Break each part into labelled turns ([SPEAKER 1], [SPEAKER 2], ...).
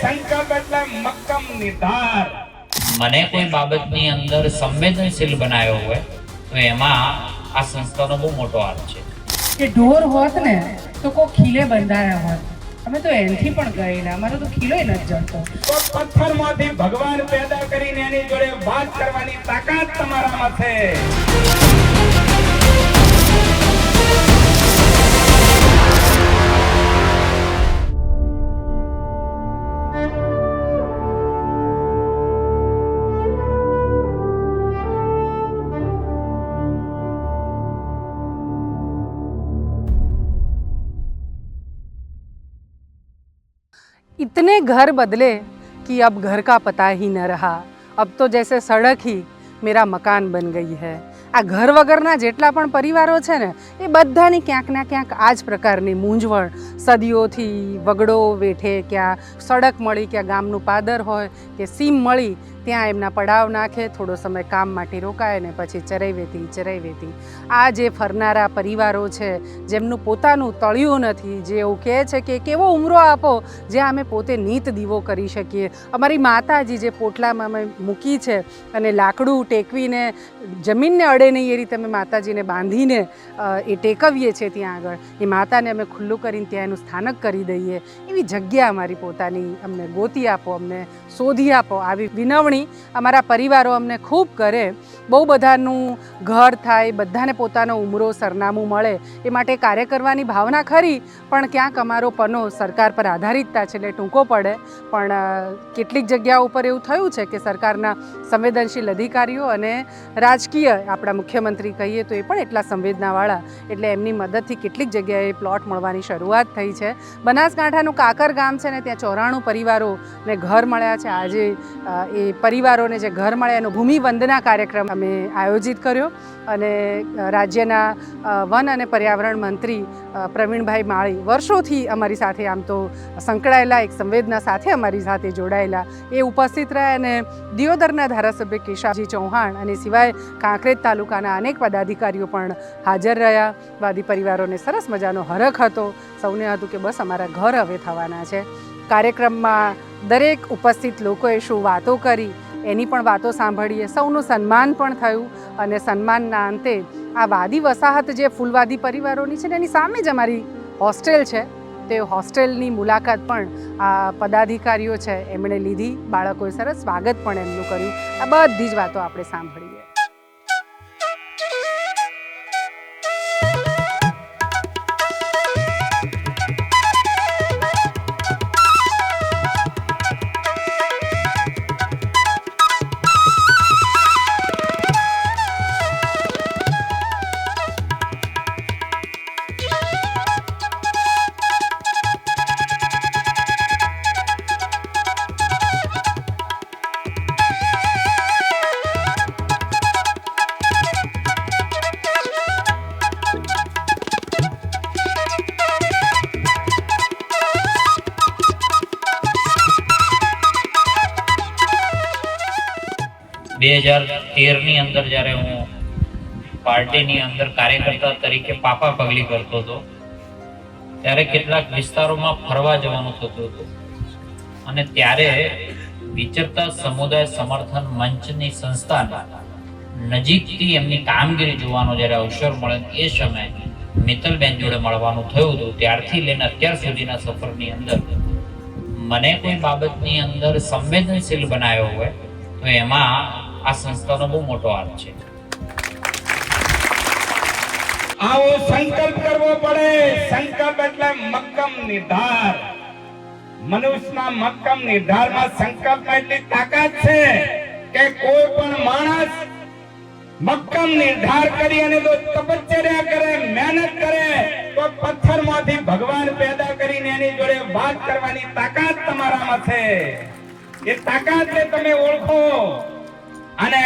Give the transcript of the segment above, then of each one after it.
[SPEAKER 1] સંકલ્પ એટલે મક્કમ નિર્ધાર।
[SPEAKER 2] મને કોઈ બાબતની અંદર સંવેદનશીલ બનાવ્યો હોય તો એમાં આ સંસ્થાનો બહુ મોટો હાથ છે
[SPEAKER 3] કે ઢોર હોત ને તો કોઈ ખીલે બંધાયા હોત, અમે તો એનથી પણ ગયેલા, અમારો તો ખીલોય નથી જડતો।
[SPEAKER 1] તો પથ્થરમાંથી ભગવાન પેદા કરીને એની જોડે વાત કરવાની તાકાત તમારામાં છે।
[SPEAKER 3] इतने घर बदले कि अब घर का पता ही न रहा, अब तो जैसे सड़क ही मेरा मकान बन गई है। આ ઘર વગરના જેટલા પણ પરિવારો છે ને એ બધાની ક્યાંક ના ક્યાંક આ જ પ્રકારની મૂંઝવણ સદીઓથી વગડો વેઠે, ક્યાં સડક મળી, ક્યાં ગામનું પાદર હોય કે સીમ મળી ત્યાં એમના પડાવ નાખે, થોડો સમય કામ માટે રોકાય ને પછી ચરાઈ વેતી આ જે ફરનારા પરિવારો છે જેમનું પોતાનું તળિયું નથી, જે એવું કહે છે કે કેવો ઉમરો આપો જ્યાં અમે પોતે નીત દીવો કરી શકીએ। અમારી માતાજી જે પોટલામાં અમે મૂકી છે અને લાકડું ટેકવીને જમીનને અડે નહીં એ રીતે અમે માતાજીને બાંધીને એ ટેકવીએ છીએ, ત્યાં આગળ એ માતાને અમે ખુલ્લું કરીને ત્યાં એનું સ્થાનક કરી દઈએ, એવી જગ્યા અમારી પોતાની અમને ગોતી આપો, અમને શોધી આપો, આવી વિનવણી અમારા પરિવારો અમને ખૂબ કરે। બહુ બધાનું ઘર થાય, બધાને પોતાનો ઉમરો સરનામું મળે એ માટે કાર્ય કરવાની ભાવના ખરી, પણ ક્યાંક અમારો પનો સરકાર પર આધારિતતા છે એટલે ટૂંકો પડે। પણ કેટલીક જગ્યાઓ ઉપર એવું થયું છે કે સરકારના સંવેદનશીલ અધિકારીઓ અને રાજકીય આપણા મુખ્યમંત્રી કહીએ તો એ પણ એટલા સંવેદનાવાળા, એટલે એમની મદદથી કેટલીક જગ્યાએ પ્લોટ મળવાની શરૂઆત થઈ છે। બનાસકાંઠાનું કાકર ગામ છે ને ત્યાં 94 પરિવારોને ઘર મળ્યા છે। આજે એ પરિવારોને જે ઘર મળ્યા એનો ભૂમિ વંદના કાર્યક્રમ અમે આયોજિત કર્યો અને રાજ્યના વન અને પર્યાવરણ મંત્રી પ્રવીણભાઈ માળી વર્ષોથી અમારી સાથે આમ તો સંકળાયેલા, એક સંવેદના સાથે અમારી સાથે જોડાયેલા, એ ઉપસ્થિત રહ્યા અને દિયોદરના ધારાસભ્ય કેશાજી ચૌહાણ અને સિવાય કાંકરેજ તાલુકાના અનેક પદાધિકારીઓ પણ હાજર રહ્યા। વાદી પરિવારોને સરસ મજાનો હરખ હતો, સૌને હતું કે બસ અમારા ઘર હવે થવાના છે। કાર્યક્રમમાં દરેક ઉપસ્થિત લોકોએ શું વાતો કરી એની પણ વાતો સાંભળીએ, સૌનું સન્માન પણ થયું અને સન્માનના અંતે આ વાદી વસાહત જે ફૂલવાદી પરિવારોની છે ને એની સામે જ અમારી હોસ્ટેલ છે, તે હોસ્ટેલની મુલાકાત પણ આ પદાધિકારીઓ છે એમણે લીધી, બાળકોએ સરસ સ્વાગત પણ એમનું કર્યું। આ બધી જ વાતો આપણે સાંભળીએ।
[SPEAKER 2] 2013ની અંદર જ્યારે હું પાર્ટીની અંદર કાર્યકર્તા તરીકે પાપા પગલી કરતો હતો ત્યારે કેટલાક વિસ્તારોમાં ફરવા જવાનું થતું હતું અને ત્યારે વિચરતા સમુદાય સમર્થન મંચની સંસ્થાના નજીકથી એમની કામગીરી જોવાનો જ્યારે અવસર મળે એ સમયે મિત્તલબેન જોડે મળવાનું થયું હતું। ત્યારથી લઈને અત્યાર સુધીના સફરની અંદર મને કોઈ બાબતની અંદર સંવેદનશીલ બનાવ્યો હોય તો એમાં આ સંસ્થાનો બહુ મોટો હાથ છે।
[SPEAKER 1] આવો સંકલ્પ કરવો પડે। સંકલ્પ એટલે મક્કમ નિર્ધાર। મનુષ્યના મક્કમ નિર્ધારમાં સંકલ્પમાં એટલી તાકાત છે કે કોઈ પણ માણસ મક્કમ નિર્ધાર કરી અને જો તપશ્ચર્યા કરે, મહેનત કરે તો પથ્થરમાંથી ભગવાન પેદા કરીને એની જોડે વાત કરવાની તાકાત તમારામાં છે। એ તાકાતને તમે ઓળખો અને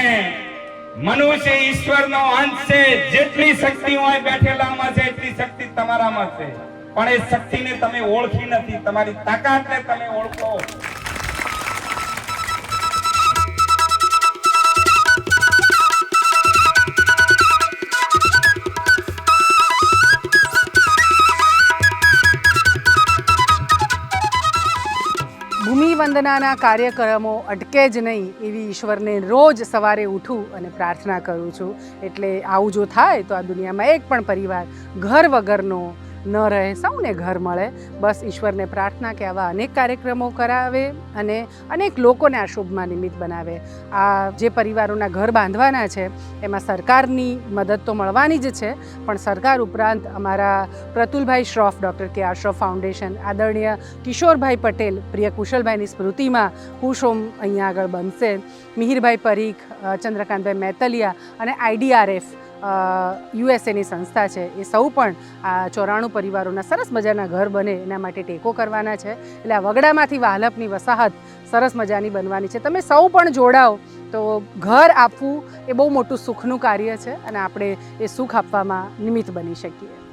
[SPEAKER 1] મનુષ્ય ઈશ્વરનો અંશ છે, જેટલી શક્તિ હોય બેઠેલામાં છે એટલી શક્તિ તમારામાં છે, પણ એ શક્તિને તમે ઓળખી નથી, તમારી તાકાતને તમે ઓળખો।
[SPEAKER 3] ભૂમિ વંદનાના કાર્યક્રમો અટકે જ નહીં એવી ઈશ્વરને રોજ સવારે ઉઠું અને પ્રાર્થના કરું છું. એટલે આવું જો થાય તો આ દુનિયામાં એક પણ પરિવાર ઘર વગરનો ન રહે, સૌને ઘર મળે. બસ ઈશ્વરને પ્રાર્થના કે આવા અનેક કાર્યક્રમો કરાવે અને અનેક લોકોને આ શુભમાં નિમિત્ત બનાવે. આ જે પરિવારોના ઘર બાંધવાના છે એમાં સરકારની મદદ તો મળવાની જ છે, પણ સરકાર ઉપરાંત અમારા પ્રતુલભાઈ શ્રોફ, ડૉક્ટર કે આર શ્રોફ ફાઉન્ડેશન, આદરણીય કિશોરભાઈ પટેલ, પ્રિય કુશલભાઈની સ્મૃતિમાં કુશોમ અહીંયા આગળ બનશે. મિહિરભાઈ પરીખ, ચંદ્રકાંતભાઈ મેતલિયા અને IDRF યુએસએની સંસ્થા છે, એ સૌ પણ આ 94 પરિવારોના સરસ મજાના ઘર બને એના માટે ટેકો કરવાના છે. એટલે આ વગડામાંથી વાહલપની વસાહત સરસ મજાની બનવાની છે. તમે સૌ પણ જોડાઓ તો ઘર આપવું એ બહુ મોટું સુખનું કાર્ય છે અને આપણે એ સુખ આપવામાં નિમિત્ત બની શકીએ.